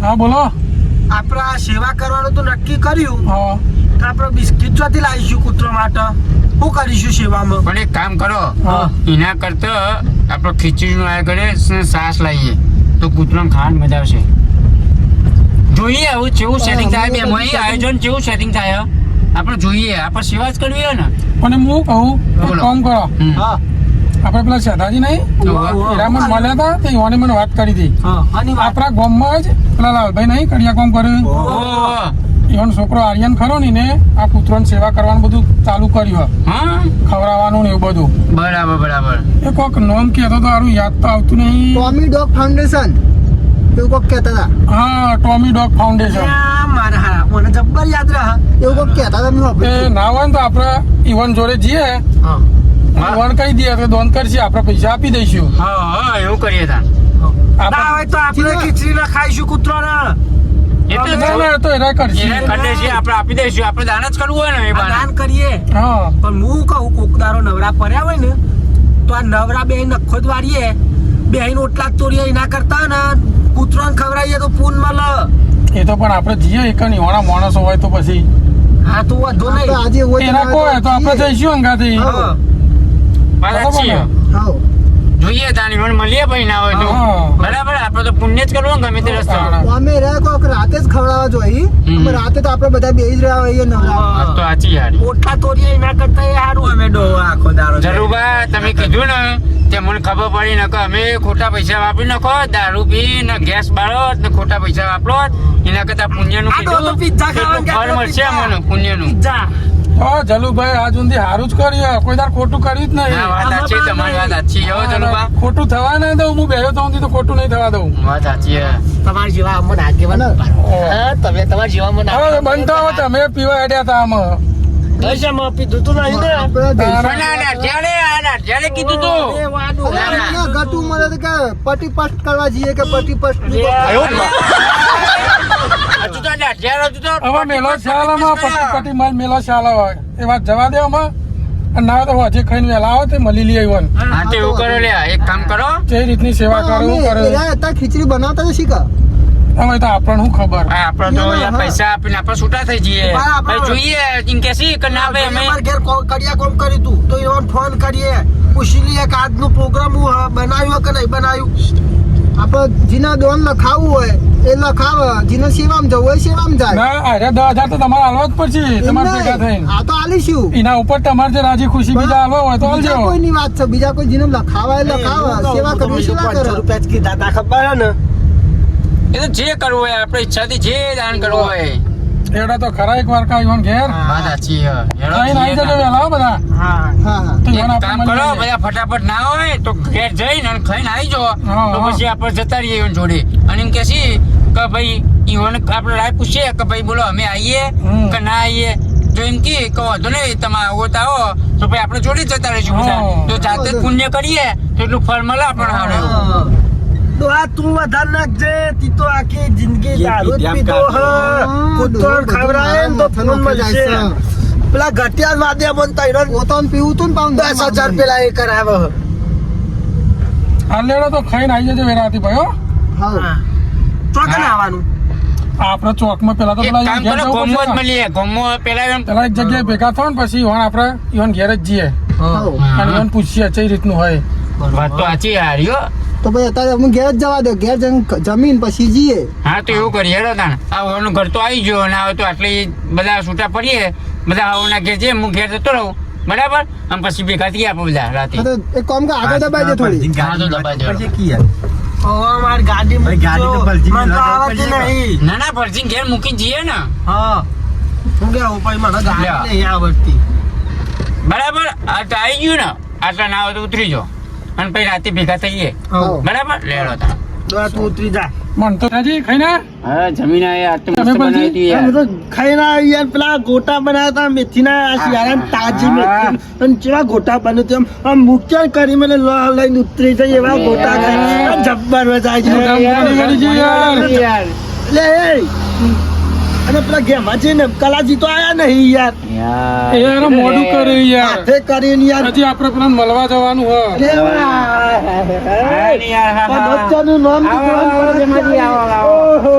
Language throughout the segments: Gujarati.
હા બોલો. આપણે આ સેવા કરવાનું તો નક્કી કર્યું. હા તો આપણે બિસ્કિટ ચોથી લાવીશું કૂતરો માટે. શું કરીશું સેવામાં? પણ એક કામ કરો, હા. એના કરતા આપણે ખીચડીનું આ કરે છાશ લાવીએ તો કૂતરાને ખાવાની મજા આવશે. જોઈએ આવું કેવું સેટિંગ થાય બે આયોજન કેવું સેટિંગ થાય આપણે જોઈએ. આપણે સેવા જ કરવી હોય ને. પણ હું કહું એક બોલો. કામ કરો, હા આપણે પેલા સેધાજી નહીં એરા મને મળ્યા હતા તે યુવાને મને વાત કરી હતી. હા આની વાત. આપણા ગામમાં જ પેલા લાલભાઈ નહીં કડિયા કામ કર્યું ઓહો. ઈવન છોકરો આર્યન ખરો ને આ કૂતરાની સેવા કરવાનું બધું ચાલુ કર્યું. હા ખવડાવવાનું ને એવું બધું. બરાબર બરાબર. એ કોક નામ કહેતો તો સારું યાદ તો આવતું નહીં. ટોમી ડોગ ફાઉન્ડેશન એવું કોક કહેતા હતા. હા ટોમી ડોગ ફાઉન્ડેશન. આ મારા હા મને જબ્બર યાદ રહે. એવું કોક કહેતા હતા મેં એ સાંભળ્યું. ના હોય ને તો આપણે ઈવન જોડે જઈએ હા ઈવન કહી દઈએ તો દોન કરશે આપણે પૈસા આપી દઈશું. હા હા એવું કરીએ તા. ના હોય તો આપણે ખીચડી ના ખાઈશું કૂતરાને. એ તો ના ના એ તો એરા કરશે. એને કરી દઈશું, આપણે આપી દઈશું. આપણે દાન જ કરવું હોય ને એ આ બાને. દાન કરીએ. હા પણ હું કહું કોકદારો નવરા પડ્યા હોય ને તો આ નવરા બે નખો જ વાળીએ બે ઓટલા જ તોડીએ એના કરતા ને કૂતરાને ખવડાવીએ તો પૂન મળે. એ તો પણ આપણે જઈએ એક નિવાણા માણસો હોય તો પછી હા તો વાંધો આપણે નહીં. આજે હોય એના કોઈ તો આપણે જઈશું અંગાથી. હા. વાત સાચી છે. હા જોઈએ તાની પણ મળીએ ભાઈ ના હોય તો. હા. બરાબર આપણે તો પુણ્ય જ કરવું ને ગમે તે રસ્તો. અમે રહ્યા કોક રાતે જ ખવડાવવા જોઈએ. અમે રાતે તો આપણે બધા બેસી જ રહ્યા હોઈએ નવરા. વાત તો સાચી યાર. ઓટલા તોડીએ એના કરતા એ સારું. અમે ડો આખો દારો જરૂબા તમે કીધું ને તે મને ખબર પડી ને કે અમે ખોટા પૈસા વાપરી નાખો દારૂ પી ને ગેસ બાળો ને ખોટા પૈસા વાપરો એના કરતા પુણ્યનું આ તો કીધું પિઝા ખાવાનું એટલું ફળ મળશે મને પુણ્યનું. જા હા જલુભાઈ આજ સુધી સારું જ કર્યું કોઈ દાર ખોટું કર્યું જ હા નહીં. વાત સાચી તમારી વાત સાચી હો જનુબા. ખોટું થવા ના દઉં હું બેહ્યો તો સુધી તો ખોટું નહીં થવા દઉં. વાત સાચી હે. તમારા જેવા અમને આગેવાન હા તમે તમારા જેવા મને હવે બનતા હો તમે પીવા હેડ્યા હતા આમાં. દશામાં પીધું તું નહીં ને આપણે પણ ના જ્યારે કીધું તું એ વાડું. અરે મને ગટુ મળે તો કે પટી પસ્ટ કરવા જઈએ કે પટી પસ્ટ હજુ તો જ્યારે હજુ તો હવે મેલો શાલામાં પટી માલ મેલો શાલા હોય એ વાત જવા દે આમાં. અને ના તો હજી ખાઈને વહેલા આવે તે મળી લઈએ ઈવન હા તો એવું કરો લે એક કામ કરો તે રીતની સેવા કરવું કરે. હતા ખીચડી બનાવતા તો શીખા. હવે તો આપણને શું ખબર. હા આપણે તો યાર પૈસા આપીને આપણે છૂટા થઈ જઈએ ભાઈ જોઈએ એમ કે સી કે ના ભાઈ અમે અમારા ઘેર કડિયા કોમ કર્યું તું તો એનો ફોન કરીએ પૂછી લઈએ કે આજનું પ્રોગ્રામ બનાવ્યું કે નહીં બનાવ્યું. આપણે જીના દોન લખાવું હોય એ લખાવે જીને સેવામાં જવું હોય સેવામાં જાય. ના અરે 10,000 તો તમારે હાલવા જ પડશે તમારે ભેગા થઈને. આ તો આલીશું. એના ઉપર તમારે જે રાજી ખુશી બીજા હાલવા હોય તો બીજા હાલજો. કોઈની વાત છે બીજા કોઈ જીને લખાવા એ લખાવે સેવા કરવી સેવા કરે. રૂપિયા જ કીધા તા ખબર હે ને. એ તો જે કરવું હોય આપણે ઈચ્છાથી જે દાન કરવું હોય એવડા તો ખરા એક વાર કા ઈવન ઘેર વાત સાચી હે. હેડો ખાઈને આવી જઈએ જજો વહેલા હો બધા. હા હા હા તો એક ઈવન કામ આપણે કરો મળી લઈએ. બધા ફટાફટ ના હોય તો ઘેર જઈને અને ખાઈને આવી જાઓ હા, તો હા. પછી આપણે જતા રહીએ ઈવન જોડે અને એમ કે છે કે ભાઈ ઈવન આપણે રાય પૂછીએ કે ભાઈ બોલો અમે આવીએ હમ. કે ના આવીએ જો એમ કે વાંધો નહીં તમે આવો તો આવો તો ભાઈ આપણે જોડે જ જતા રહીશું બધા. હા. તો જાતે જ પુણ્ય કરીએ તો એટલું ફળ મળે આપણને સારું એવું. તો આ તું વધારે નાખજે તી તો આખી જિંદગી દારૂ જ પીધો હ કૂતરો ખવડાવે ને તો ફોન મળશે. પેલા ઘટિયા વાદ્યા બન તૈરણ પોતાને પીવું તું ને પાછું 10,000 પેલા એ કરાવે. હાલ લેવડો તો ખાઈને આવી જજો વહેલાથી ભાઈ હો. હા ચોકને આવવાનું. આપણે ચોકમાં પેલા તો એક પેલા કામ ઘેર કરો જવું ગોમો જ પડશે ને. મળીએ ગોમો પેલા એમ પેલા એક જગ્યાએ ભેગા થો ને પછી ઈવન આપણે ઈવન ઘેર જ જઈએ હા. અને ઈવન પૂછીએ કઈ રીતનું હોય. વાત તો સાચી હાર્યો. તો ભાઈ અત્યારે અમે ઘેર જ જવા દો ઘેર જઈને જમીન પછી જઈએ. હા તો એવું કરીએ હેડો તાણ આ ઓનું ઘર તો આવી ગયો અને હવે તો આટલી બધા છૂટા પડીએ બધા આવના ઘેર જઈએ હું ઘેર જતો રહું બરાબર અને પછી ભેગા થઈએ આપણે બધા રાતે. હા તો એક કામ કર આગળ દબાઈ દે થોડી. હા તો દબાઈ દો. હવે મારી ગાડી મને તો આવડતી નહીં. ના ના ફરજી ઘેર મૂકી જઈએ ને હા હું કે ભાઈ મને લ્યો. ગાડી નહીં આવડતી. બરાબર આ તો આવી ગયું ને આટલા ના આવે તો ઉતરી જાઓ અને પછી રાતે ભેગા થઈએ હા. બરાબર લેડો તાણ. તો આ તું ઉતરી જા. મન તો હજી ખાઈને હા જમીન આ તો તમે મસ્ત પણ બનાવી હતી અમે યાર. તો ખાઈને યાર પેલા ગોટા બનાવ્યા હતા મેથીના શિયાળાની તાજી મેથી અને કેવા ગોટા બન્યું હતું આમ મૂક્યા કરી મને લઈને ઉતરી જાય એવા ગોટા ખાઈ જબ્બર મજા આવી મોઢામાં પાણી ગળી ગયું યાર. જાય લે એ અને પેલા ઘેમાજી ને કલાજી તો આયા નહીં યાર એ યાર મોડું કરે યાર હાથે કરીને યાર હજી આપણે પેલા મળવા જવાનું હ અરે વાહ. પણ બચ્ચાનું નામ તો કોણ પડે? ઓહો.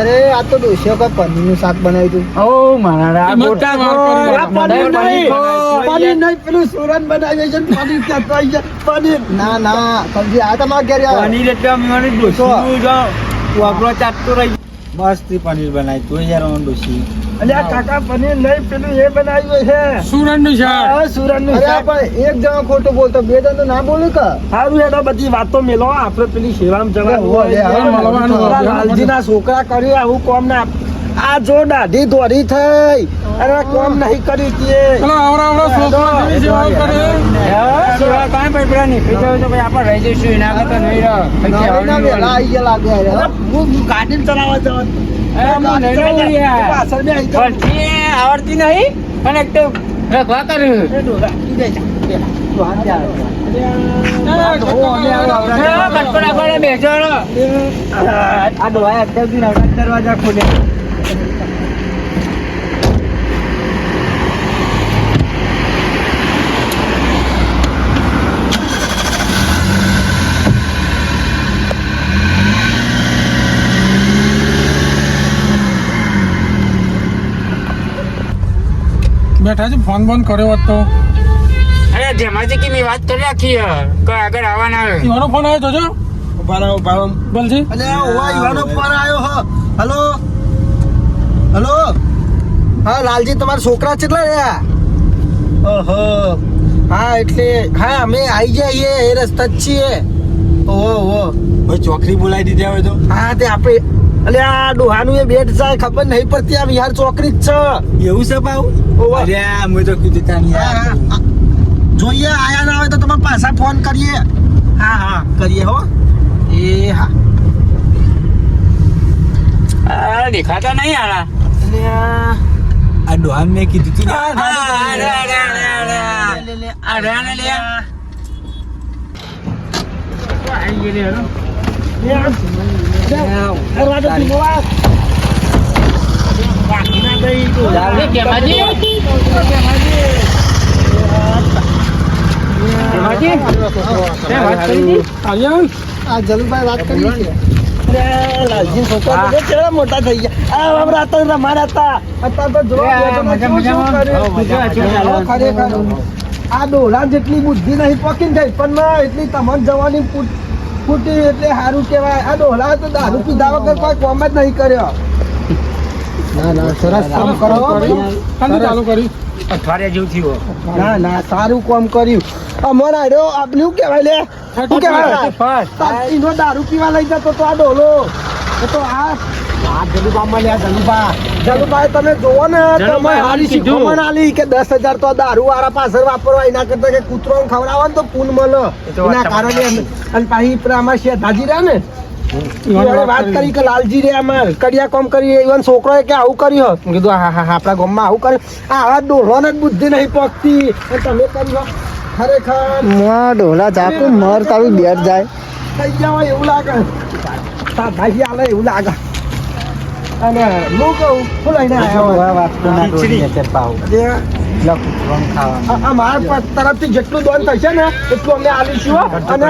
અરે આ તો ડોશીઓ કા પનીરનું શાક બનાવ્યું હતું. આ પનીર નહીં. પનીર નહીં, પેલું સુરન બનાવે છે ને પનીર ક્યાં તો આઈ જાય. પનીર ના ના સમજી આ તમારા ઘેર આવ્યા. મસ્ત પનીર બનાવી તું યાર ડોસી અલ્યા કાકા પનીર નહીં, પેલું એ બનાવ્યું છે સુરણનું શાક હા, સુરનનું અરે શાક. પણ એક જણો ખોટું બોલતો બે જણ તો ના બોલે કે સારું હેડો બધી વાતો મેલો આપણે પેલી સેવામાં જવાનું ઓહો, લે, હોય. હવે મળવાનું હોય. પેલા લાલજીના છોકરા કર્યું આવું કોમ ના આ જો દાઢી દોરી થઈ અને કોમ નહીં કર્યું તે પેલા આવડા છોકરા જેવી સેવા કરે નવીના વહેલા આઈ ગયા લાગે અરે, હું ગાડી ચલાવવા જવાનું પાછળ બે આવી જાઓ. આવડતી નહીં અને એક તો રખવા કર્યું એ ડોલા, ઈ બે જા, બે જા. તો હાથ જા. આ ડોહા અત્યારથી નવરાત દરવાજા ખોલે બેઠા છે ફોન બોન કર્યો હોત તો અરે જેમાંથી કે મેં વાત કરી રાખી કે આગળ આવવાના આવે ઈવાનો ફોન આવ્યો તો જો ઉભા રહો, ઉભા રહો. બોલજી અલે આ ઓવા ઈવાનો ફોન આવ્યો હ. હલો હલો હા લાલજી તમારા છોકરા કેટલા રહ્યા? ઓહો હા એટલે હા અમે આવી જઈએ એ રસ્તા જ છીએ. ઓહો ઓહો કોઈ ચોકરી બોલાવી દીધી હોય તો હા તે આપણે અલે આ ડોહાનું એ બેટ જાય ખબર નહીં પડતી આ વિહાર ચોકરી જ છે. એવું છે પાઉ ઓવા. અરે મેં તો કીધું તા નહીં હા, યાર હા. જોઈએ આયા ના હોય તો તમે પાછા ફોન કરીએ. હા હા કરીએ હો. એ હા દેખાતા નહીં આલા અલે આ આ ડોહા મેં કીધું તું ને આર્યન આ જલુભાઈ વાત કરી છે. લાલજી છોકરા તો કેવા મોટા થઈ ગયા. આ હમણાં તો રમાડ્યા હતા. અત્યારે તો જોવા બેઠો તો શું કર્યું? ખરેખર આ ડોલા જેટલી બુદ્ધિ નહીં પોકીને થઈ પણ ના એટલી તમને જવાની ફૂટી એટલે સારું કહેવાય. આ ડોલા તો દારૂ પીધા વગર કોઈ કોમ જ નહીં કર્યો. ના ના સરસ કામ કરો શાંતિ ચાલુ કરી અઠવાડિયા જેવું થયું ના ના સારું કામ કર્યું. અમાર આડો આપણે શું કહેવાય લે શું કહેવાય એનો દારૂ પીવા લઈ જતો તો આ ડોલો એ તો આ જલુભામાં લ્યા જલુભા તમે જોવો ને તમે હારી શીખવણ આલી કે 10,000 તો દારૂ વાળા પાછળ વાપરવા એના કરતા કે કૂતરો ખવડાવો ને તો પૂન મળે એના કારણે અને પાછી આમાં શેઠાજી રહ્યા ને ઈ વાત કરી કે લાલજી રે અમાર કડિયા કોમ કરી ઈવન છોકરોએ કે આવું કર્યું મેં કીધું હા હા આપણા ગામમાં આવું કર્યું આવા ડોલોને જ બુદ્ધિ નહીં પહોંચતી અને તમે કર્યો ખરેખર ડોલા જાતું મર તારું બેટ જાય. થઈ ગયા હોય એવું લાગે ભાઈ આલે એવું લાગે અને હું કહું શું લઈને આવ્યા હોય? આ મારા તરફથી જેટલું દોન થશે ને એટલું અમે આલીશું હો. અને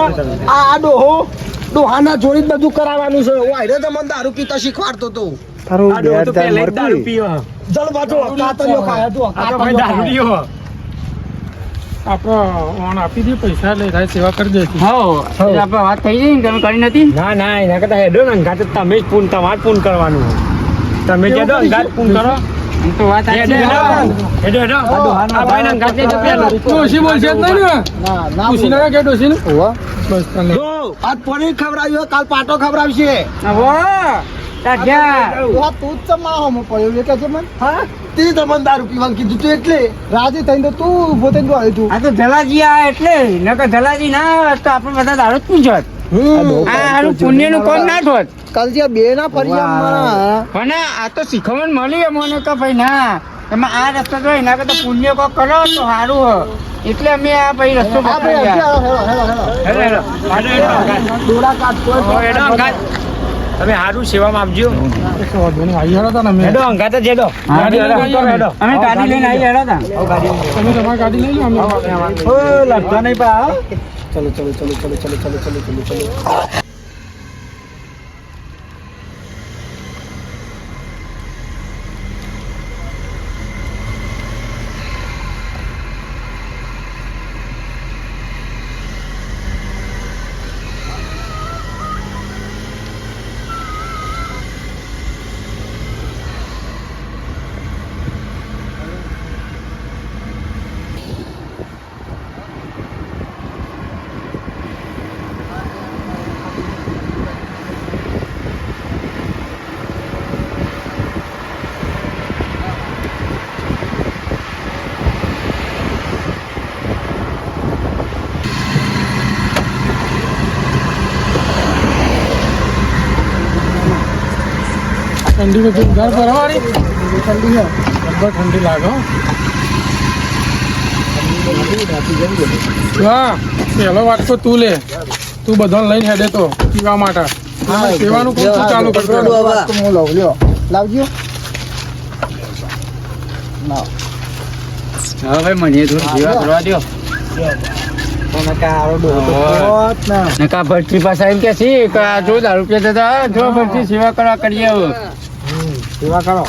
આ ડોહાના જોડી જ બધું કરાવવાનું છે. હું આયરો તમને દારૂ પીતા શીખવાડતો હતો. તારું બેટ જાય મરતું. જલ બાજુ કાતરીઓ ખાયા તું કાતરીઓ આપણે ઓન આપી દઈએ પૈસા લઈ થાય સેવા કરી દે આપણે વાત થઈ ગઈ ને તમે કરી નથી ના ના એના કરતા હેડો ને અંગાત તમે જ પૂન તમારે પૂન કરવાનું તમે કહેજો અંગાત પૂન કરો એમ તો વાત સાચી છે. હેડો આ ભાઈ ને અંગાત લેજો પેલો ડોશી બોલશે જ નહીં ને ના ના પૂછી ના કે ડોશી ને ઓવા બસ તને જો આજ પનીર ખવડાવ્યો કાલ પાટો ખવડાવશે. ઓવા તું જ ચમા હોમો પડ્યો એ કે છે મને હા તે તમને દારૂ પીવાનું કીધું તું એટલે રાજી થઈને તો તું ઉભો થઈને તું આવ્યું તું. આ તો જલાજી આ એટલે નકર જલાજી ના હોત તો આપણે બધા દારૂ જ પૂછત આ હારું પુણ્યનું કોણ ના થોત કાલજી આ બે ના ફરિયામાં પણ આ તો શીખવણ મળી મને કે ભાઈ ના તમે આ રસ્તો જો એના કરતા પુણ્ય કોક કરો તો સારું હો એટલે અમે આ ભાઈ રસ્તો હા ભાઈ પકડ્યા. Hello hello hello hello, hello. ડોળા કાઢતો હેલો, અંગાત. તમે સારું સેવામાં આપજો કશો વાંધો નહીં. આવી હેડો તાને અમે. હેડો અંગાત જ હેડો હા, ગાડી હેડો, હેડો હેડો અમે ગાડી લઈને આવી હેડા તા તમે તમારી ગાડી લઈ લો અમે ઓ લડતો નહીં પા ચલો ચલો ચલો ચલો ચલો ચલો ચલો ચલો ચલો ઠંડી में घर पर हमारी ठंडी है बराबर ठंडी लागे हो હા પહેલો વાત તો તું લે તું બધાને લઈને હેડે તો પીવા માટે સેવાનું કામ તું ચાલુ કરતો હું લઉં લ્યો લાવજો હા ભાઈ મને થોડું જીવા કરવા દો નકા ભરતી પાસે એમ કે છે કે આ જો દારૂ પીતા હતા જો ભરતી સેવા કરવા કરીએ હવે સેવા કરો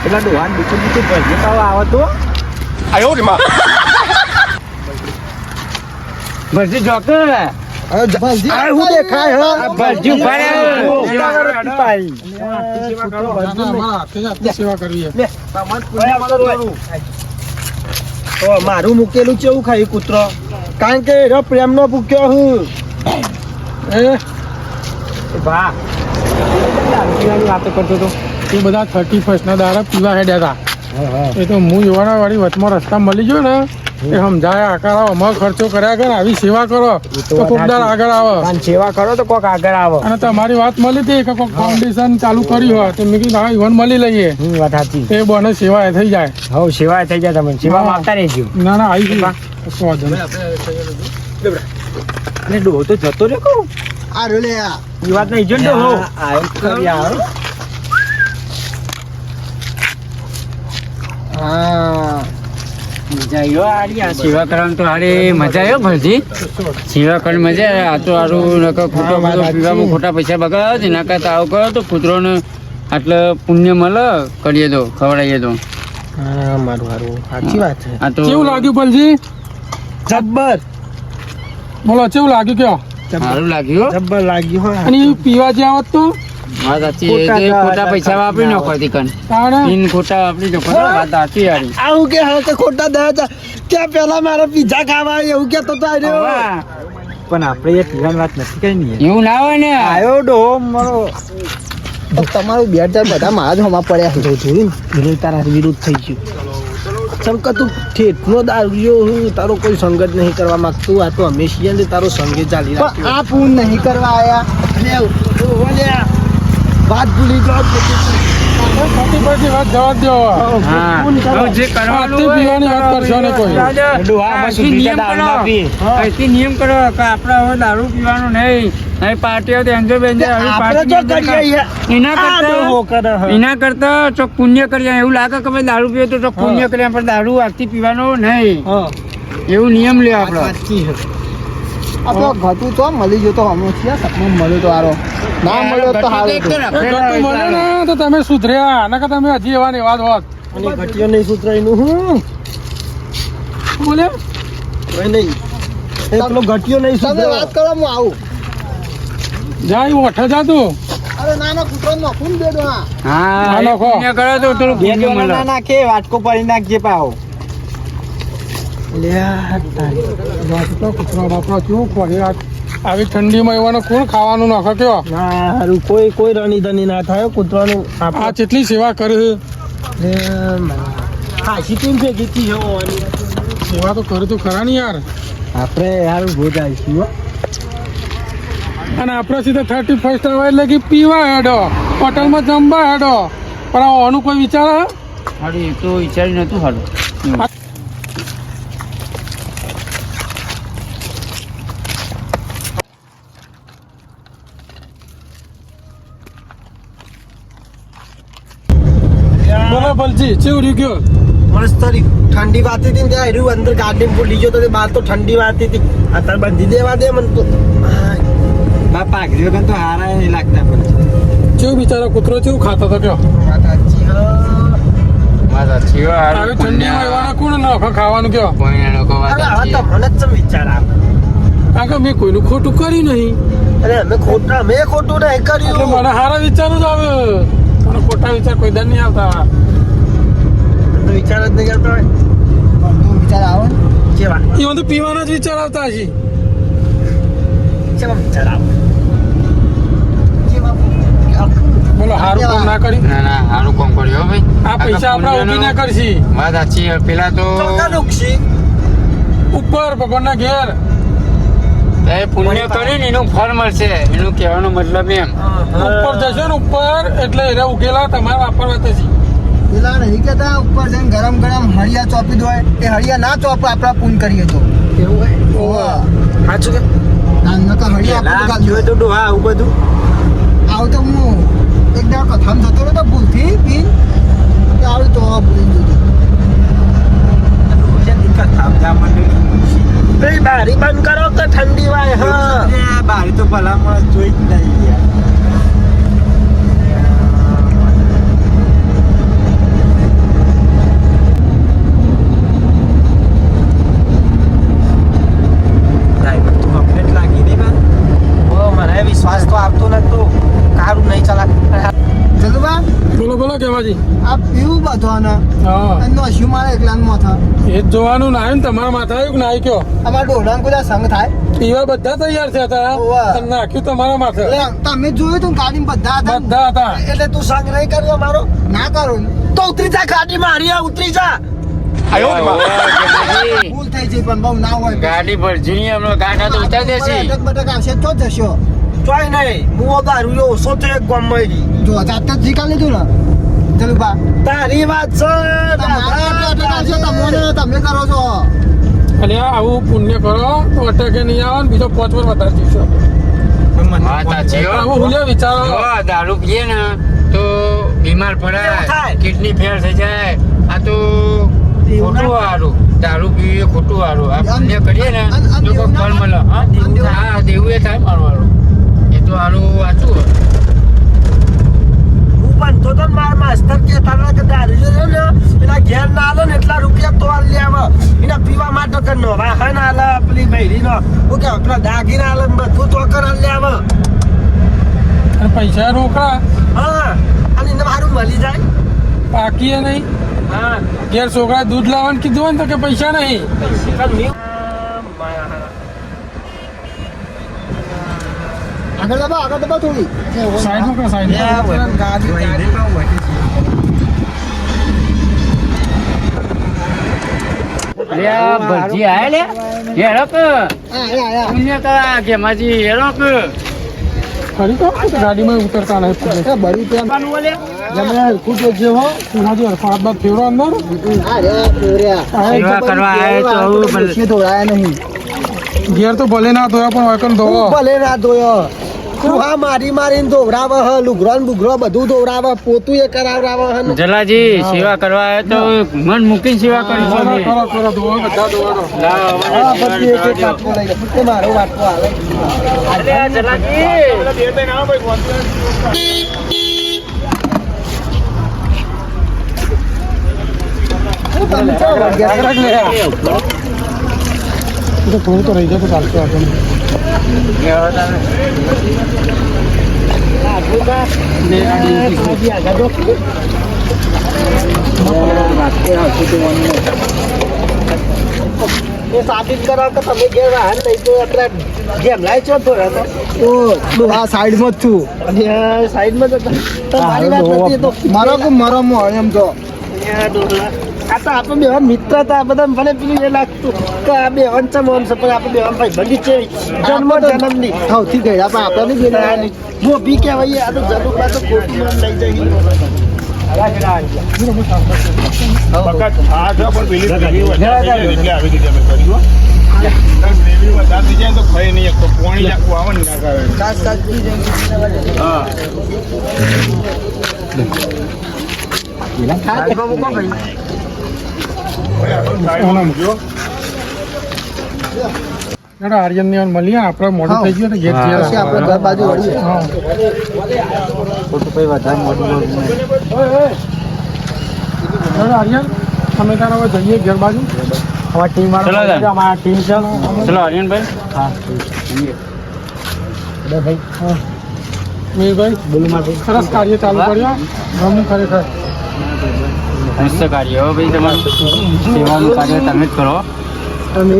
પેલા ડોહાન બીજું બીજું ભરજે પાવ આવે તો ભરતી જોકર હું દેખાય હા ભરતી ઉભા રહે. અમારા હાથે જ આટલી સેવા કરવી છે. તો મારું મૂકેલું છે એવું ખાઈ કૂતરો કારણ કે એનો પ્રેમનો ભૂખ્યો હું એ વાહ દારૂ પીવાની વાતો કરતો તો એ બધા 31 ના દાડા પીવા હેડ્યા હતા એ તો હું યુવાના વાળી વચમાં રસ્તા મળી ગયો ને એ સમજાય આકાર આવો અમારો ખર્ચો કર્યા કર આવી સેવા કરો તો કોક દાડ આગળ આવે પણ સેવા કરો તો કોક આગળ આવો અને તમારી વાત મળી હતી કે કોઈક ફાઉન્ડેશન ચાલુ કર્યું હોય તો મેં કીધું હા ઈવન મળી લઈએ વાત સાચી એ બને સેવા થઈ જાય હવ સેવા થઈ જાય તમને સેવામાં આવતા રહેજો ના ના આવી ગઈ કશો વાંધો નહીં. ને ડોહો તો જતો રહ્યો કહું આ રે લે આ એ વાત નહીં જો ને ડોહો હા મજા આવ્યો આરી આ સેવા કરવાનું તો હારે મજા આવ્યો ભરતી સેવા કરવાની મજા આવે. આ તો હારું નકર ખોટો બધો પીવામાં ખોટા પૈસા બગાડ એના કરતા આવું કરો તો કૂતરોને આટલે પુણ્ય મળે કરીએ તો ખવડાવીએ તો હા મારું હારું સાચી વાત છે આ તો કેવું લાગ્યું પલજી જબ્બર બોલો કેવું લાગ્યું કયો સારું લાગ્યું હો. જબ્બર લાગ્યું હોય અને ઈ પીવા જે આવત તો વાત સાચી એ જે ખોટા પૈસા વાપરી નાખો તીકન તાણે ઈન ખોટા વાપરી નાખો તો વાત સાચી હારી આવું કે હા કે ખોટા દયા ત્યાં પેલા મારે પીઝા ખાવા એવું કેતો તો આવ્યો વાહ. પણ આપણે એ પીવાની વાત નથી કઈ નહીં એવું ના હોય ને આવ્યો ડોહો મારો તમારું બે ચાર બધા મારા જ હોમાં પડ્યા છે જોયું ને તારા વિરુદ્ધ થઈ ગયું ચમ કે તું ઠેઠનો દારૂ હું તારો કોઈ સંગત નહીં કરવા માંગતું આ તો હંમેશા તારો સંગે ચાલી રાખ્યો આ પૂન નહીં કરવા આયા વાત ભૂલી ગયો 31 વાત જવા દો હા હવે જે કરવાનું આટલી હોય પીવાની વાત કરશો ને કોઈ. અહીંથી નિયમ કરો. અહીંથી નિયમ કરો કે આપણે હવે દારૂ પીવાનું નહીં અહીં પાર્ટીઓ તો એન્જોય બેન્જોય આવી આપણે જો કરીએ એના કરતા ચોક પુણ્ય કરીએ એવું લાગે કે ભાઈ દારૂ પીવે તો ચોક પુણ્ય કરીએ પણ દારૂ આજથી પીવાનો નહીં એવું નિયમ લે આપણો આપણો ઘટું તો મળી ગયો તો અમે છીએ સપનું મળ્યો તો હારો ના મળ્યો તો હારો એ ગટુ મળે ને તો તમે સુધર્યા નકર તમે હજી એવા ને એવા જ હોત. અને ઘટીઓ નહીં સુતરાયનું હું શું બોલ્યા કોઈ નહીં એ પેલો ઘટીઓ નહીં સુતરાય વાત કરો હું આવું જાય ઓઠે જા તું અરે નાના કૂતરો નખું દેડો હા હા ના એ નાખો. પુણ્ય કરો તો થોડું પુણ્ય મળે નાખે વાટકો પડી નાખજે પાવ તો કૂતરો બાપરો કેવું ખોરી આવી ઠંડીમાં એવાનો કોણ ખાવાનું નાખે કયો ના હારું કોઈ રણી ધની ના થાય કૂતરાનું આ જેટલી સેવા કરી ખાસી ટીમ ભેગી થી હોવાની સેવા તો કરી તો ખરા ને યાર આપણે હારું ભોજ આવીશું હો અને આપણે સીધા 31 આવે એટલે કે પીવા હેડો હોટલમાં જમવા હેડો પણ આનું કોઈ વિચાર હે? હારું એ તો વિચાર્યું નતું હારું બોલો ભલજી ચેવું રહ્યું કયો મસ્ત રહ્યું. ઠંડી વાતી હતી ને ત્યાં રહ્યું અંદર ગાડી ભૂલી ગયો તો તે બહાર તો ઠંડી વાતી હતી અત્યારે બંધી દેવા દે મને તો બાપા આગળ તો હારા નહીં લાગતા પણ ચેવું બિચારો કૂતરો ચેવું ખાતો હતો કયો વાત સાચી હ. આવી ઠંડીમાં એવાના કોણ નોખો ખાવાનું કયો અરે હવે તો મને જ ચમ વિચાર આવે. કારણ કે મેં કોઈનું ખોટું કર્યું નહીં અરે મેં ખોટું નહીં એટલે કર્યું. મને સારા વિચારો જ આવે મને ખોટા વિચાર કોઈ દર નહીં આવતા તો વિચાર જ નહીં આવતો હોય. વિચાર આવે ને? કેવા એ તો પીવાના જ વિચાર આવતા હશે કેવા વિચાર આવે. બોલો સારું કામ ના કરી ના ના સારું કામ કર્યું હો ભાઈ આ પૈસા આપણા ઉભી ના કરશી વાત સાચી છે. પેલા તો ચોકા નુકસી ઉપર ભગવાનના ઘેર એ પુણ્ય કરીને એનું ફળ મળશે એનું કહેવાનો મતલબ એમ ઉપર જશો ને ઉપર એટલે એના ઉકેલા તમારે વાપરવા થશે પેલા નહીં કેતા ઉપર જઈને ગરમ ગરમ હળિયા ચોપી દો એ હળિયા ના ચોપ આપણા પૂન કરીએ તો એવું હોય ઓવા સાચું કે નકા હળિયા આપણે તો જોયું તો ડોહા આવું બધું આવું તો હું એક દાડો કથામ જતો રહ્યો તો ભૂલથી પીન તો આવડું તો ભૂલી ગયું પેલી બારી બંધ કરો તો ઠંડી વાય હા બારી તો ભલામણ જોઈ જ નહીં યાર ડ્રાઈવર તો કમ્પ્લેટ લાગી દે બા ઓ મને વિશ્વાસ તો આપતો નતો કારું નહીં ચલા જલુબા બોલો બોલો કેવાજી આ પીવું બધોને હા એનો હસ્યું મારે એકલાનું માથા એ જ જોવાનું ના આવ્યું ને તમારા માથા આવ્યું કે ના આવ્યું કયો અમારા ડોડાને બધા સંગ થાય પીવા બધા તૈયાર થયા હતા ઓવા. અને નાખ્યું તમારા માથે એટલે તમે જોયું તું ગાડીમાં બધા હતા ને? બધા હતા એટલે તું સંગ નહીં કર્યો મારો ના કરો ને. તો ઉતરી જા ગાડી મારી ઉતરી જા ભૂલ થઈ જાય પણ બહુ ના હોય ગાડી ભરજીની હમણાં ગાડા તો ઉતાર દેશે અટક બટક આવશે તો જ જશો ચોય નહીં હું દારૂ ઓછો તો એક ગામમાં ગઈ જો જાતે જ જીકા લીધું ને જલુબા તારી વાત છે તમારા અટક આવશે તમને તમે કરો છો અને આવું પુણ્ય કરો તો અટકે નહીં આવે ને બીજો 5 વાર વધારે જીવશો વાત સાચી હો. આવું હુલ્યા વિચારો જો દારૂ પીએ ને તો બીમાર એવું પડાય થાય. કિડની ફેલ થઈ જાય આ તો ખોટું હારું દારૂ પીએ ખોટું હારું આ પુણ્ય કરીએ ને તો કોઈ ફળ મળે હા દેવું એ થાય મારું હારું એ તો હારું વાંચું હું પણ તો માર માસ્તર કે તારા કે દારૂ જો ને એના ઘેર ના આલે ને એટલા રૂપિયા તો આલ લેવા એના પીવા માટે કે નો વાહન આલે પેલી બૈરી નો હું કે પેલા દાગીના આલે ને બધું તો કર આલ લેવા અને પૈસા રોકડા હા અને એને મારું મળી જાય પાકીએ નહીં હા ઘેર છોકરા દૂધ લાવવાનું કીધું હોય ને તો કે પૈસા નહીં આગળ દબા થોડી સાઈડમાં કરો સાઈડમાં ભરજી આય લે હેરો કે પુણ્ય કરા કે માજી હેરો કે ખરી તો ગાડીમાં ઉતરતા નહીં બરી ત્યાં જમણે હરખું જોજો હો એનાથી હાથ બાદ ફેરો અંદર સેવા કરવા આય તો આવું ભલે. પૈસે ધોળાયા નહીં ઘેર તો ભલે ના ધોયા પણ વાયકન ધોવો ભલે ના ધોયો કુહા મારી મારીને ધોવરાવે હ લુગરો ને બુગરો બધું ધોવરાવે પોતું એ કરાવરાવે હ જલાજી સેવા કરવા આય તો મન મૂકીને સેવા કરી છે અમે. કરો કરો ધોવો બધા ધોવાનો લાવો, મને હા સેવા પછી એક એક દેજો. વાટકો લઈ લે એ મારો વાટકો આવે અરે જલાજી તો થોડું તો રહી જાય તો ચાલશે આપણને એ સાબિત કરો કે તમે ઘેર વાહન લઈ તો આપણે જેમ લાઈ છો તો રહેતો ઓ આ સાઈડમાં જ છું અને સાઈડમાં તો મારી વાત નથી એ તો મારો એમ તો આ તો આપણે બે મિત્ર હતા બધા મને પેલું એ લાગતું કે આ બે વંચમ વંશ પણ આપણે બે ભાઈ બંધી છે જન્મની સૌથી ગયા પણ આપણે નહીં ગયેલા મોભી કહેવાય આ તો જન્મમાં તો ખોટું નામ લઈ જાય સાઈડમાં મૂકો ભાઈ. ઓના મૂક્યો હેડો આર્યન ને મળીએ આપણે મોડું થઈ ગયું ને ઘેર જઈએ. પછી આપણે ઘર બાજુ વળીએ. હા હેડો આર્યન અમે તારા હવે જઈએ ઘેર બાજુ. અમારી ટીમ ચલો વાળા તાર. અમારા ટીમ છે ચલો આર્યનભાઈ. મીરભાઈ બોલું મારું સરસ કાર્ય ચાલુ કર્યો ગમું ખરેખર. મસ્ત કાર્ય હો ભાઈ, તમારું સેવાનું કાર્ય તમે જ કરો. અમે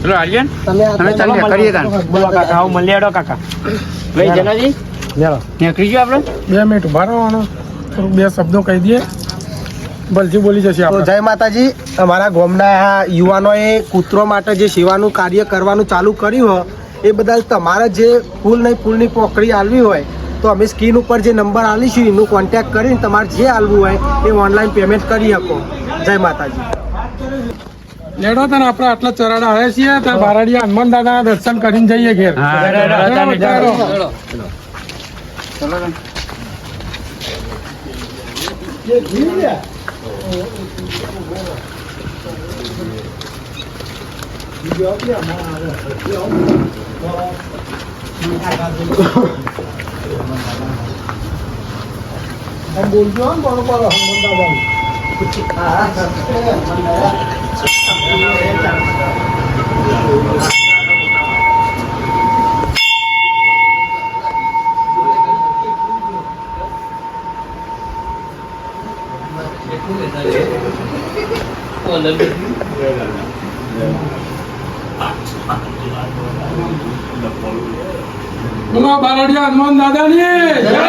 ચલો આર્યન તમે આ અમે ચાલીએ કરીએ તાન. બોલો કાકા આવો મળી આડો કાકા ભાઈ જનાજી લેલો નીકળી ગયો આપણે. 2 મિનિટ ઉભા રહેવાનો થોડુંક 2 શબ્દો કહી દઈએ બલજી બોલી જશે તો આપણે. જય માતાજી. અમારા ગામના યુવાનોએ કૂતરો માટે જે સેવાનું કાર્ય કરવાનું ચાલુ કર્યું હોય એ બદલ તમારે જે ફૂલની પોકળી આલવી હોય તો અમે સ્ક્રીન ઉપર જે નંબર આલીશું એનું કોન્ટેક્ટ કરીને તમારે જે આલવું હોય એ ઓનલાઈન પેમેન્ટ કરી શકો. જય માતાજી. લેડો તને આપણે આટલા ચરાડા આવ્યા છીએ ત્યારે બારાડીયા હનુમાન દાદાના દર્શન કરીને જઈએ ઘેર. હા, હેડો, હેડો. ચલો તાન. બોલજો બરોબર હનુમાન દાદાનું. બોલો બારાડીયા હનુમાન દાદાની જય.